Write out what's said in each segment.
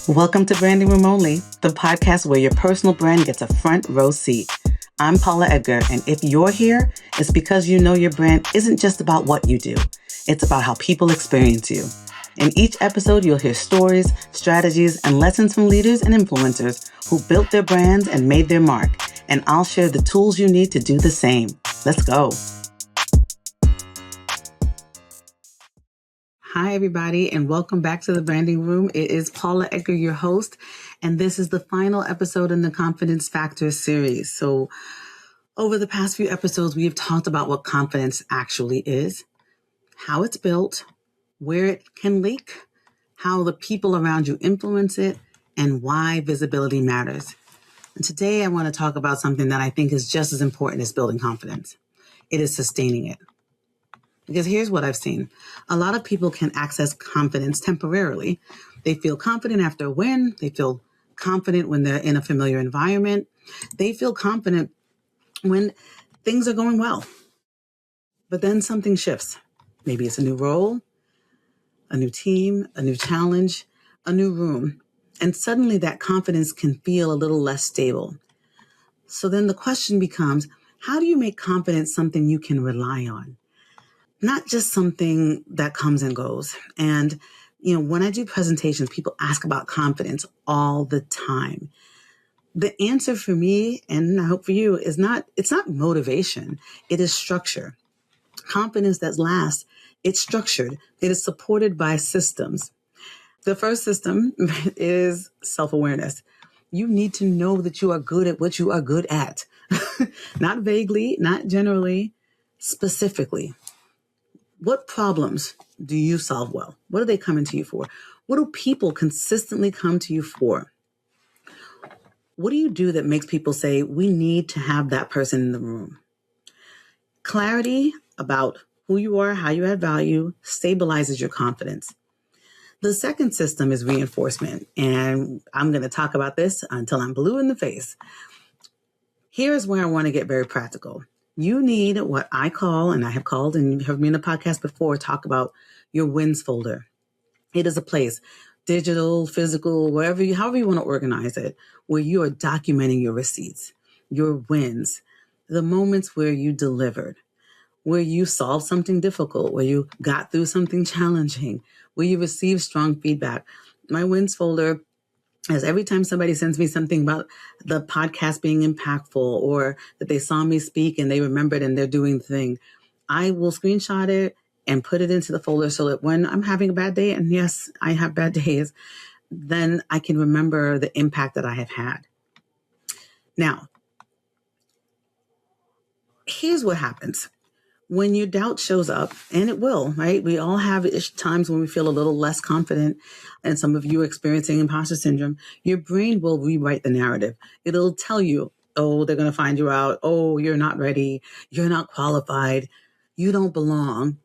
Welcome to Branding Room Only, the podcast where your personal brand gets a front row seat. I'm Paula Edgar, and if you're here, it's because you know your brand isn't just about what you do. It's about how people experience you. In each episode, you'll hear stories, strategies, and lessons from leaders and influencers who built their brands and made their mark. And I'll share the tools you need to do the same. Let's go. Hi, everybody, and welcome back to the Branding Room. It is Paula Edgar, your host, and this is the final episode in the Confidence Factor series. So over the past few episodes, we have talked about what confidence actually is, how it's built, where it can leak, how the people around you influence it, and why visibility matters. And today I want to talk about something that I think is just as important as building confidence. It is sustaining it. Because here's what I've seen. A lot of people can access confidence temporarily. They feel confident after a win. They feel confident when they're in a familiar environment. They feel confident when things are going well. But then something shifts. Maybe it's a new role, a new team, a new challenge, a new room. And suddenly that confidence can feel a little less stable. So then the question becomes, how do you make confidence something you can rely on? Not just something that comes and goes. And, when I do presentations, people ask about confidence all the time. The answer for me, and I hope for you, it's not motivation. It is structure. Confidence that lasts, it's structured. It is supported by systems. The first system is self-awareness. You need to know that you are good at what you are good at. Not vaguely, not generally, specifically. What problems do you solve well? What are they coming to you for? What do people consistently come to you for? What do you do that makes people say, we need to have that person in the room? Clarity about who you are, how you add value, stabilizes your confidence. The second system is reinforcement, and I'm going to talk about this until I'm blue in the face. Here's where I want to get very practical. You need what I call, and I have called, and you've heard me in the podcast before, talk about your wins folder. It is a place, digital, physical, however you want to organize it, where you are documenting your receipts, your wins, the moments where you delivered, where you solved something difficult, where you got through something challenging, where you received strong feedback. My wins folder, as every time somebody sends me something about the podcast being impactful or that they saw me speak and they remembered and they're doing the thing, I will screenshot it and put it into the folder so that when I'm having a bad day, and yes, I have bad days, then I can remember the impact that I have had. Now, here's what happens. When your doubt shows up, and it will, right? We all have times when we feel a little less confident, and some of you are experiencing imposter syndrome. Your brain will rewrite the narrative. It'll tell you, oh, they're going to find you out. Oh, you're not ready. You're not qualified. You don't belong.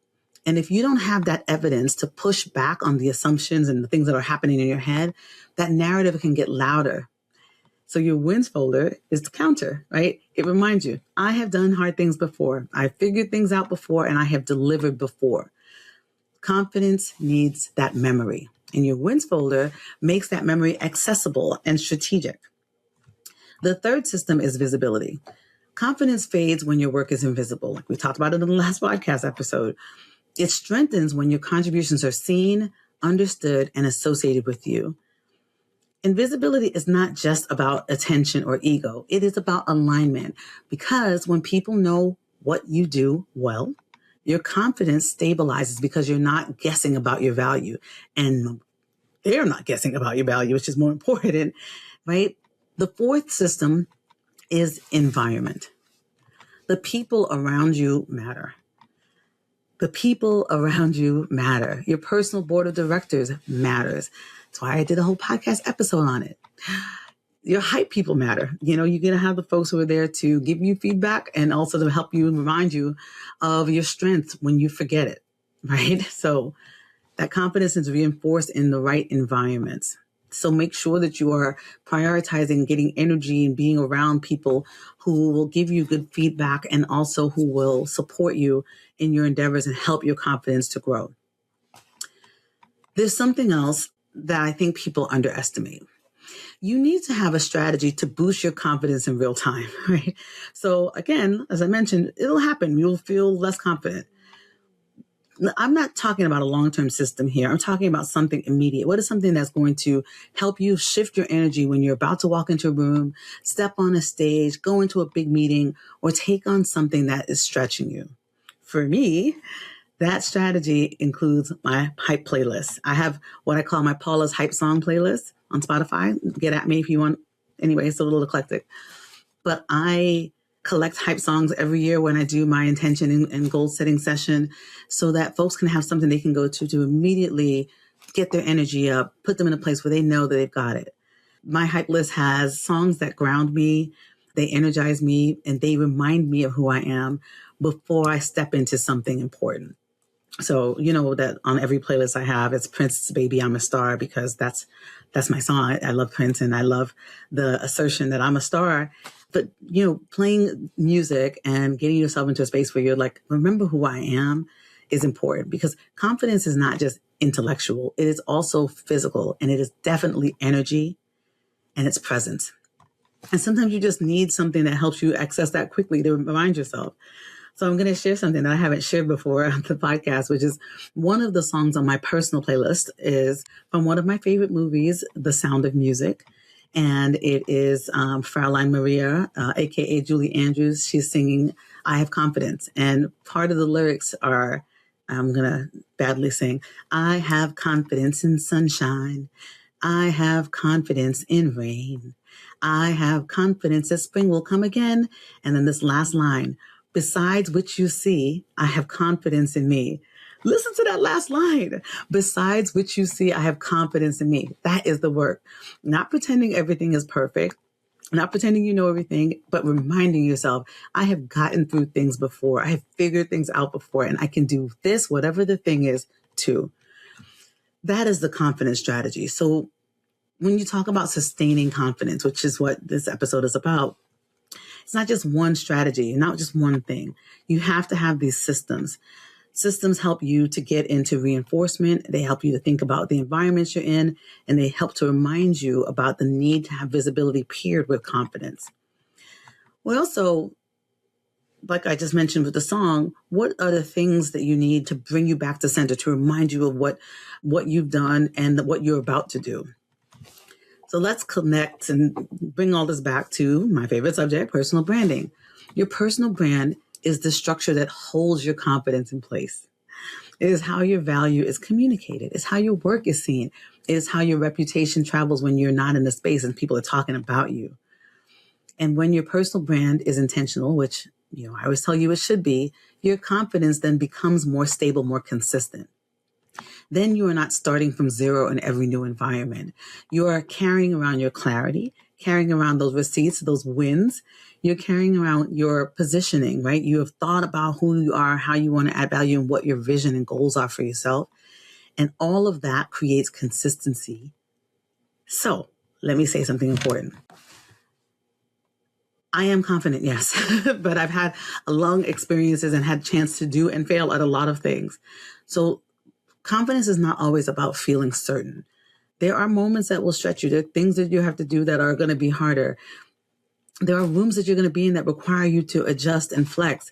And if you don't have that evidence to push back on the assumptions and the things that are happening in your head, that narrative can get louder. So your wins folder is the counter, right? It reminds you, I have done hard things before. I figured things out before, and I have delivered before. Confidence needs that memory. And your wins folder makes that memory accessible and strategic. The third system is visibility. Confidence fades when your work is invisible, like we talked about in the last podcast episode. It strengthens when your contributions are seen, understood, and associated with you. Invisibility is not just about attention or ego. It is about alignment, because when people know what you do well, your confidence stabilizes because you're not guessing about your value, and they're not guessing about your value, which is more important, right? The fourth system is environment. The people around you matter. The people around you matter. Your personal board of directors matters. That's why I did a whole podcast episode on it. Your hype people matter. You're going to have the folks who are there to give you feedback and also to help you and remind you of your strengths when you forget it, right? So that confidence is reinforced in the right environments. So make sure that you are prioritizing getting energy and being around people who will give you good feedback and also who will support you in your endeavors and help your confidence to grow. There's something else that I think people underestimate. You need to have a strategy to boost your confidence in real time, right? So again, as I mentioned, it'll happen. You'll feel less confident. I'm not talking about a long-term system here. I'm talking about something immediate. What is something that's going to help you shift your energy when you're about to walk into a room, step on a stage, go into a big meeting, or take on something that is stretching you? For me, that strategy includes my hype playlist. I have what I call my Paula's Hype Song playlist on Spotify. Get at me if you want. Anyway, it's a little eclectic. But I collect hype songs every year when I do my intention and goal setting session so that folks can have something they can go to immediately get their energy up, put them in a place where they know that they've got it. My hype list has songs that ground me, they energize me, and they remind me of who I am before I step into something important. So, you know that on every playlist I have, it's Prince's Baby, I'm a Star, because that's my song. I love Prince and I love the assertion that I'm a star. But, you know, playing music and getting yourself into a space where you're like, remember who I am is important, because confidence is not just intellectual. It is also physical, and it is definitely energy, and it's presence. And sometimes you just need something that helps you access that quickly to remind yourself. So I'm going to share something that I haven't shared before on the podcast, which is one of the songs on my personal playlist is from one of my favorite movies, The Sound of Music. And it is Fraulein Maria, a.k.a. Julie Andrews. She's singing I Have Confidence. And part of the lyrics are, I'm going to badly sing, I have confidence in sunshine. I have confidence in rain. I have confidence that spring will come again. And then this last line, besides which you see, I have confidence in me. Listen to that last line. Besides which you see, I have confidence in me. That is the work. Not pretending everything is perfect, not pretending you know everything, but reminding yourself, I have gotten through things before. I have figured things out before, and I can do this, whatever the thing is, too. That is the confidence strategy. So when you talk about sustaining confidence, which is what this episode is about, it's not just one strategy, not just one thing. You have to have these systems. Systems help you to get into reinforcement. They help you to think about the environment you're in, and they help to remind you about the need to have visibility paired with confidence. We also, like I just mentioned with the song, what are the things that you need to bring you back to center, to remind you of what you've done and what you're about to do? So let's connect and bring all this back to my favorite subject, personal branding. Your personal brand is the structure that holds your confidence in place. It is how your value is communicated. It's how your work is seen. It is how your reputation travels when you're not in the space and people are talking about you. And when your personal brand is intentional, which I always tell you it should be, your confidence then becomes more stable, more consistent. Then you are not starting from zero in every new environment. You are carrying around your clarity, carrying around those receipts, those wins. You're carrying around your positioning, right? You have thought about who you are, how you want to add value, and what your vision and goals are for yourself. And all of that creates consistency. So let me say something important. I am confident, yes, but I've had long experiences and had a chance to do and fail at a lot of things. So confidence is not always about feeling certain. There are moments that will stretch you. There are things that you have to do that are going to be harder. There are rooms that you're going to be in that require you to adjust and flex.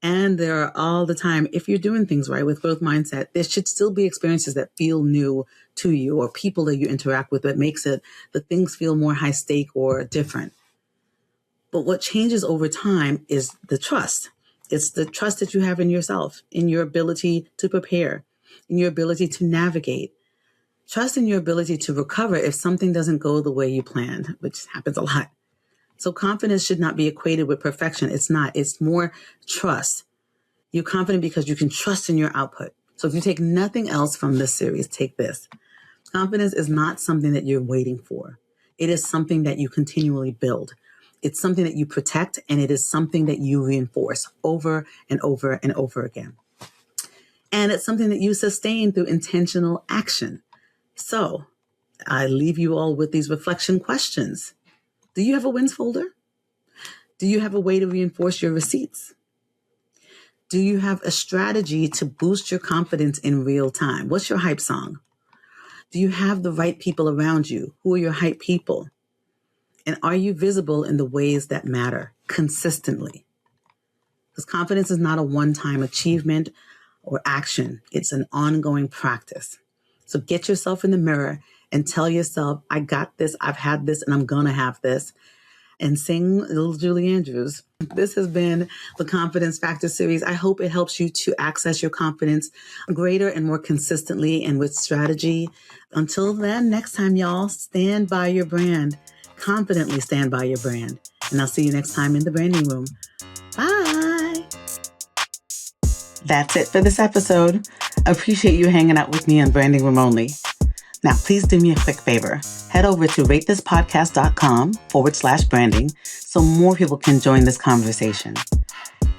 And there are all the time, if you're doing things right with growth mindset, there should still be experiences that feel new to you, or people that you interact with that makes the things feel more high stake or different. But what changes over time is the trust. It's the trust that you have in yourself, in your ability to prepare, in your ability to navigate. Trust in your ability to recover if something doesn't go the way you planned, which happens a lot. So confidence should not be equated with perfection. It's not. It's more trust. You're confident because you can trust in your output. So if you take nothing else from this series, take this. Confidence is not something that you're waiting for. It is something that you continually build. It's something that you protect, and it is something that you reinforce over and over and over again. And it's something that you sustain through intentional action. So I leave you all with these reflection questions. Do you have a wins folder? Do you have a way to reinforce your receipts? Do you have a strategy to boost your confidence in real time? What's your hype song? Do you have the right people around you? Who are your hype people? And are you visible in the ways that matter consistently? Because confidence is not a one-time achievement or action. It's an ongoing practice. So get yourself in the mirror and tell yourself, I got this, I've had this, and I'm going to have this. And sing Little Julie Andrews. This has been the Confidence Factor series. I hope it helps you to access your confidence greater and more consistently and with strategy. Until then, next time, y'all, stand by your brand. Confidently stand by your brand. And I'll see you next time in the branding room. Bye. That's it for this episode. I appreciate you hanging out with me on Branding Room Only. Now, please do me a quick favor. Head over to ratethispodcast.com/branding so more people can join this conversation.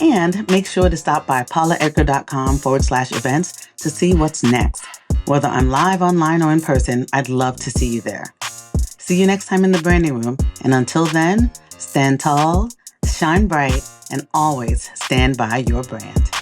And make sure to stop by paulaedgar.com/events to see what's next. Whether I'm live, online, or in person, I'd love to see you there. See you next time in the branding room. And until then, stand tall, shine bright, and always stand by your brand.